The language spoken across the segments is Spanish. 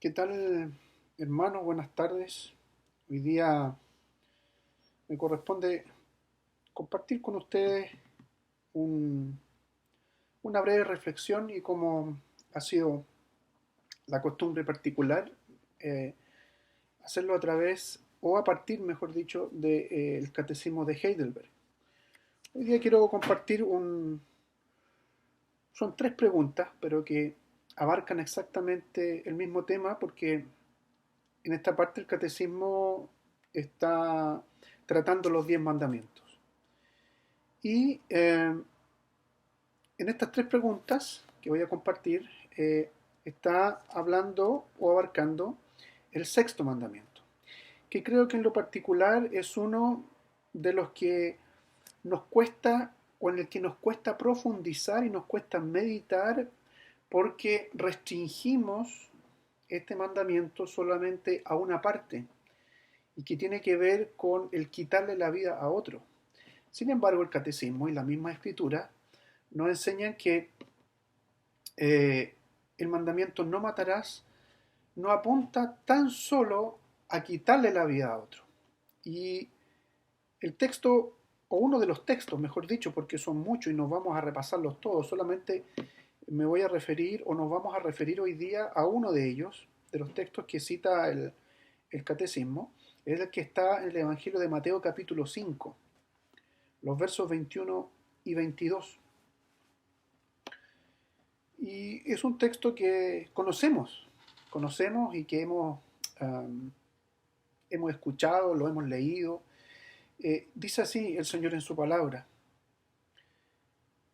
¿Qué tal, hermano? Buenas tardes. Hoy día me corresponde compartir con ustedes un- una breve reflexión y como ha sido la costumbre particular, eh, hacerlo a través o a partir, mejor dicho, del Catecismo de Heidelberg. Hoy día quiero compartir son tres preguntas, pero que abarcan exactamente el mismo tema porque en esta parte el catecismo está tratando los 10 mandamientos. Y en estas tres preguntas que voy a compartir, está hablando o abarcando el sexto mandamiento, que creo que en lo particular es uno de los que nos cuesta o en el que nos cuesta profundizar y nos cuesta meditar porque restringimos este mandamiento solamente a una parte y que tiene que ver con el quitarle la vida a otro. Sin embargo, el catecismo y la misma escritura nos enseñan que eh, el mandamiento no matarás no apunta tan solo a quitarle la vida a otro. Y el texto, o uno de los textos, mejor dicho, porque son muchos y nos vamos a repasarlos todos, solamente me voy a referir o nos vamos a referir hoy día a uno de ellos, de los textos que cita el catecismo, es el que está en el Evangelio de Mateo capítulo 5, los versos 21 y 22. Y es un texto que conocemos y que hemos escuchado, lo hemos leído. Dice así el Señor en su palabra.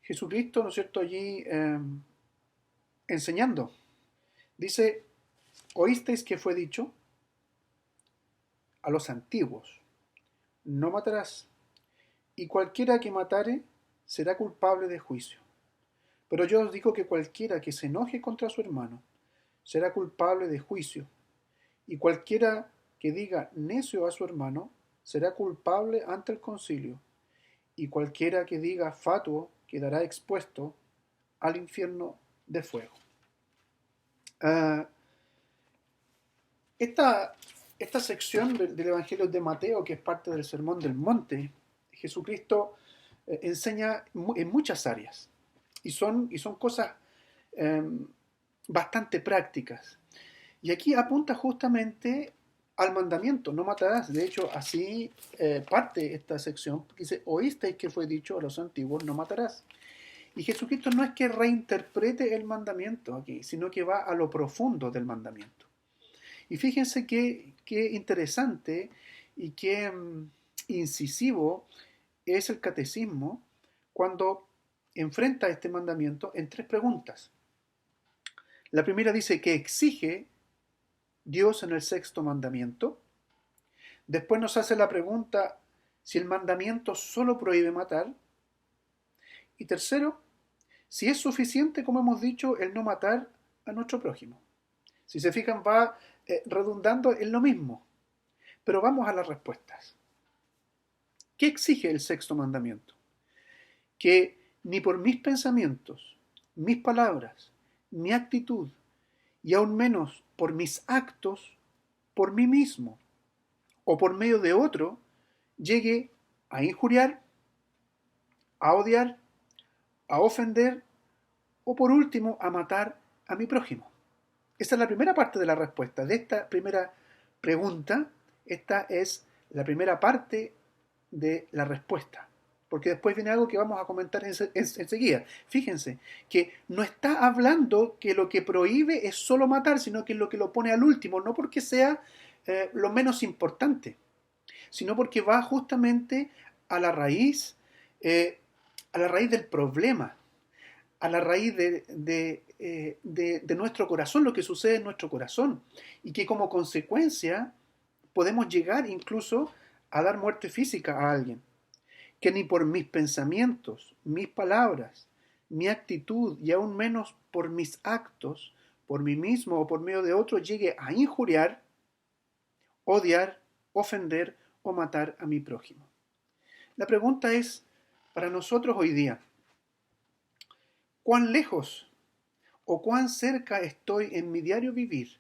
Jesucristo, ¿no es cierto?, allí enseñando. Dice, oísteis que fue dicho a los antiguos, no matarás, y cualquiera que matare será culpable de juicio. Pero yo os digo que cualquiera que se enoje contra su hermano será culpable de juicio, y cualquiera que diga necio a su hermano será culpable ante el concilio, y cualquiera que diga fatuo quedará expuesto al infierno de fuego. Uh, esta, esta sección del Evangelio de Mateo, que es parte del Sermón del Monte, Jesucristo enseña en muchas áreas y son cosas eh, bastante prácticas. Y aquí apunta justamente al mandamiento, no matarás. De hecho, así parte esta sección, porque dice, oísteis que fue dicho a los antiguos, no matarás. Y Jesucristo no es que reinterprete el mandamiento aquí, sino que va a lo profundo del mandamiento. Y fíjense qué interesante y qué incisivo es el catecismo cuando enfrenta este mandamiento en tres preguntas. La primera dice que exige Dios en el sexto mandamiento. Después nos hace la pregunta si el mandamiento solo prohíbe matar. Y tercero, si es suficiente, como hemos dicho, el no matar a nuestro prójimo. Si se fijan, va redundando en lo mismo. Pero vamos a las respuestas. ¿Qué exige el sexto mandamiento? Que ni por mis pensamientos, mis palabras, mi actitud, y aún menos por mis actos, por mí mismo o por medio de otro, llegue a injuriar, a odiar, a ofender o por último a matar a mi prójimo. Esta es la primera parte de la respuesta. De esta primera pregunta, esta es la primera parte de la respuesta. Porque después viene algo que vamos a comentar enseguida. Fíjense que no está hablando que lo que prohíbe es solo matar, sino que es lo que lo pone al último, no porque sea lo menos importante, sino porque va justamente a la raíz, eh, a la raíz del problema, a la raíz de nuestro corazón, lo que sucede en nuestro corazón, y que como consecuencia podemos llegar incluso a dar muerte física a alguien, que ni por mis pensamientos, mis palabras, mi actitud y aún menos por mis actos, por mí mismo o por medio de otro, llegue a injuriar, odiar, ofender o matar a mi prójimo. La pregunta es, para nosotros hoy día, ¿cuán lejos o cuán cerca estoy en mi diario vivir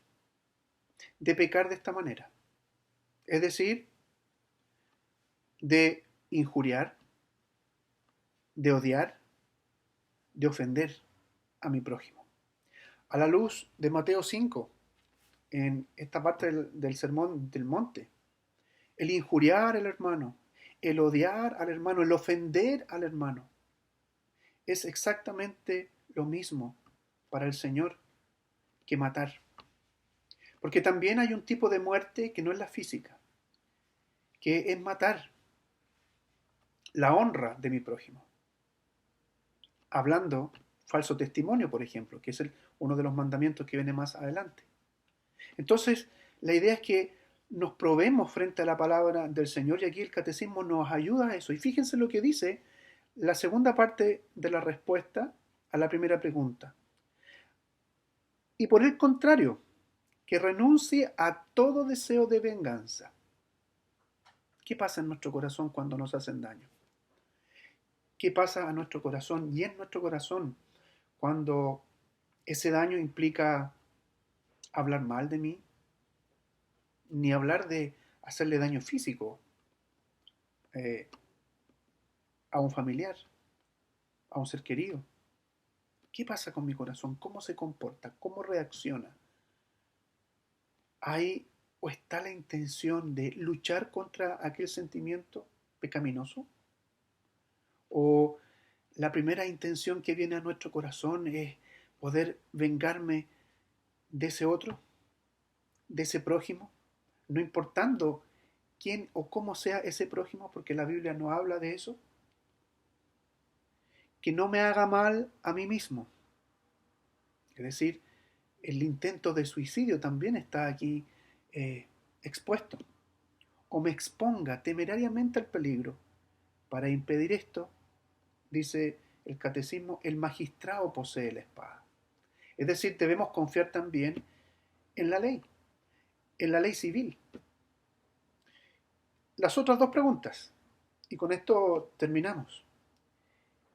de pecar de esta manera. Es decir, de injuriar, de odiar, de ofender a mi prójimo. A la luz de Mateo 5, en esta parte del Sermón del Monte, el injuriar al hermano, el odiar al hermano, el ofender al hermano, es exactamente lo mismo para el Señor que matar. Porque también hay un tipo de muerte que no es la física, que es matar la honra de mi prójimo. Hablando falso testimonio, por ejemplo, que es uno de los mandamientos que viene más adelante. Entonces, la idea es que nos probemos frente a la palabra del Señor y aquí el catecismo nos ayuda a eso. Y fíjense lo que dice la segunda parte de la respuesta a la primera pregunta. Y por el contrario, que renuncie a todo deseo de venganza. ¿Qué pasa en nuestro corazón cuando nos hacen daño? ¿Qué pasa a nuestro corazón y en nuestro corazón cuando ese daño implica hablar mal de mí? Ni hablar de hacerle daño físico eh, a un familiar, a un ser querido. ¿Qué pasa con mi corazón? ¿Cómo se comporta? ¿Cómo reacciona? ¿Hay o está la intención de luchar contra aquel sentimiento pecaminoso? ¿O la primera intención que viene a nuestro corazón es poder vengarme de ese otro, de ese prójimo, no importando quién o cómo sea ese prójimo, porque la Biblia no habla de eso? Que no me haga mal a mí mismo. Es decir, el intento de suicidio también está aquí eh, expuesto. O me exponga temerariamente al peligro. Para impedir esto, dice el catecismo, el magistrado posee la espada. Es decir, debemos confiar también en la ley civil. Las otras dos preguntas, y con esto terminamos.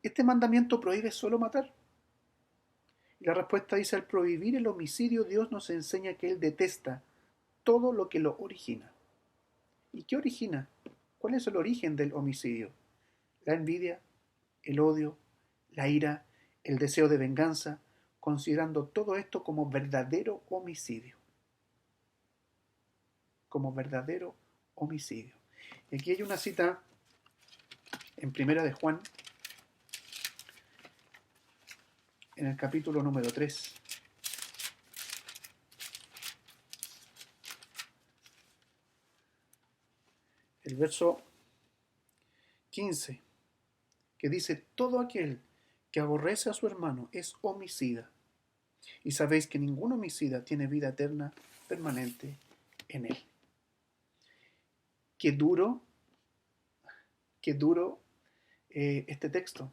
¿Este mandamiento prohíbe solo matar? Y la respuesta dice, al prohibir el homicidio, Dios nos enseña que Él detesta todo lo que lo origina. ¿Y qué origina? ¿Cuál es el origen del homicidio? La envidia, el odio, la ira, el deseo de venganza, considerando todo esto como verdadero homicidio. Como verdadero homicidio. Y aquí hay una cita en Primera de Juan, en el capítulo número 3. El verso 15, que dice, todo aquel que aborrece a su hermano es homicida. Y sabéis que ningún homicida tiene vida eterna permanente en él. Qué duro, qué duro este texto.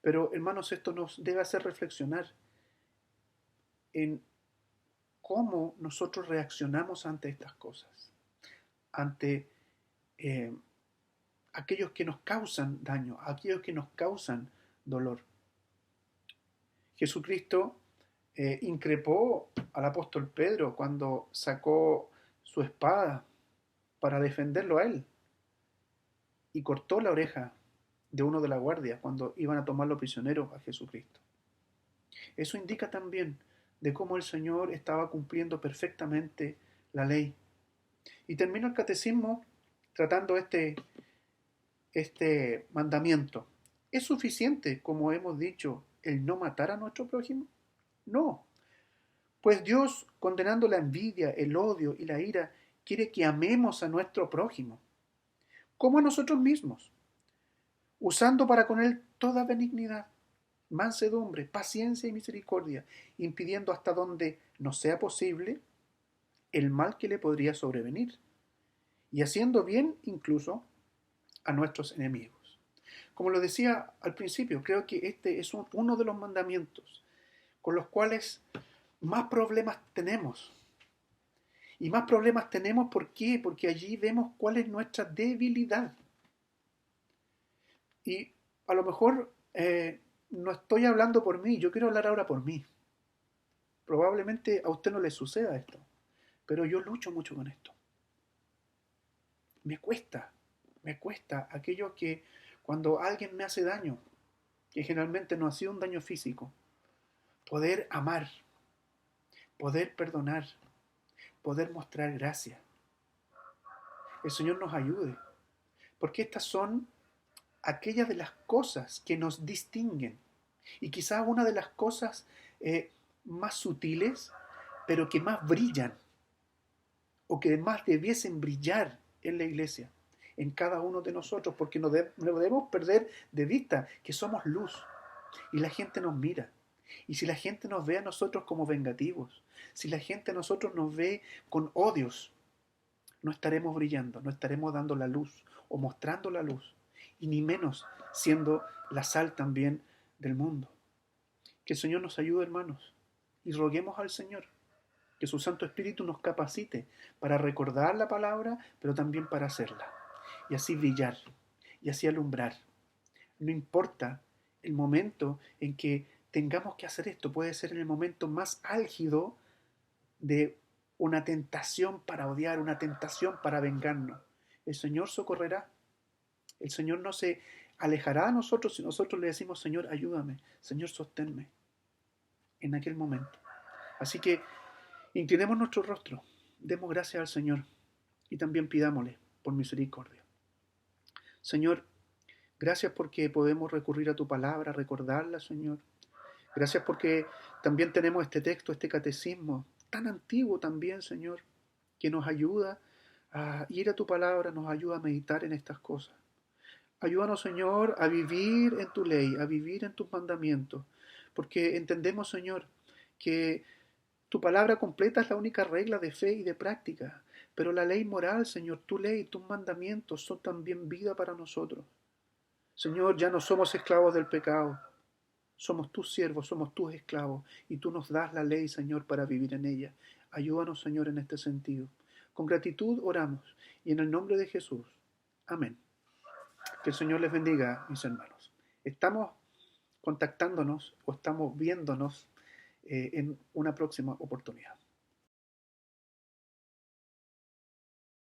Pero hermanos, esto nos debe hacer reflexionar en cómo nosotros reaccionamos ante estas cosas, ante eh, aquellos que nos causan daño, aquellos que nos causan dolor. Jesucristo increpó al apóstol Pedro cuando sacó su espada para defenderlo a él y cortó la oreja de uno de la guardia cuando iban a tomarlo prisionero a Jesucristo. Eso indica también de cómo el Señor estaba cumpliendo perfectamente la ley. Y termino el catecismo tratando este mandamiento. ¿Es suficiente, como hemos dicho, el no matar a nuestro prójimo? No, pues Dios, condenando la envidia, el odio y la ira, quiere que amemos a nuestro prójimo, como a nosotros mismos, usando para con él toda benignidad, mansedumbre, paciencia y misericordia, impidiendo hasta donde nos sea posible el mal que le podría sobrevenir, y haciendo bien incluso a nuestros enemigos. Como lo decía al principio, creo que este es uno de los mandamientos con los cuales más problemas tenemos. Y más problemas tenemos, ¿por qué? Porque allí vemos cuál es nuestra debilidad. Y a lo mejor no estoy hablando por mí, yo quiero hablar ahora por mí. Probablemente a usted no le suceda esto, pero yo lucho mucho con esto. Me cuesta aquello que cuando alguien me hace daño, que generalmente no ha sido un daño físico, poder amar, poder perdonar, poder mostrar gracia. El Señor nos ayude, porque estas son aquellas de las cosas que nos distinguen y quizás una de las cosas más sutiles, pero que más brillan o que más debiesen brillar en la iglesia, en cada uno de nosotros, porque no debemos perder de vista que somos luz y la gente nos mira. Y si la gente nos ve a nosotros como vengativos, si la gente a nosotros nos ve con odios, no estaremos brillando, no estaremos dando la luz o mostrando la luz, y ni menos siendo la sal también del mundo. Que el Señor nos ayude, hermanos, y roguemos al Señor que su Santo Espíritu nos capacite para recordar la palabra, pero también para hacerla, y así brillar, y así alumbrar. No importa el momento en que tengamos que hacer esto, puede ser en el momento más álgido de una tentación para odiar, una tentación para vengarnos. El Señor socorrerá, el Señor no se alejará de nosotros si nosotros le decimos: Señor, ayúdame, Señor, sosténme en aquel momento. Así que inclinemos nuestro rostro, demos gracias al Señor y también pidámosle por misericordia. Señor, gracias porque podemos recurrir a tu palabra, recordarla, Señor. Gracias porque también tenemos este texto, este catecismo, tan antiguo también, Señor, que nos ayuda a ir a tu palabra, nos ayuda a meditar en estas cosas. Ayúdanos, Señor, a vivir en tu ley, a vivir en tus mandamientos, porque entendemos, Señor, que tu palabra completa es la única regla de fe y de práctica, pero la ley moral, Señor, tu ley, tus mandamientos son también vida para nosotros. Señor, ya no somos esclavos del pecado, somos tus siervos, somos tus esclavos, y tú nos das la ley, Señor, para vivir en ella. Ayúdanos, Señor, en este sentido. Con gratitud oramos, y en el nombre de Jesús. Amén. Que el Señor les bendiga, mis hermanos. Estamos contactándonos o estamos viéndonos en una próxima oportunidad.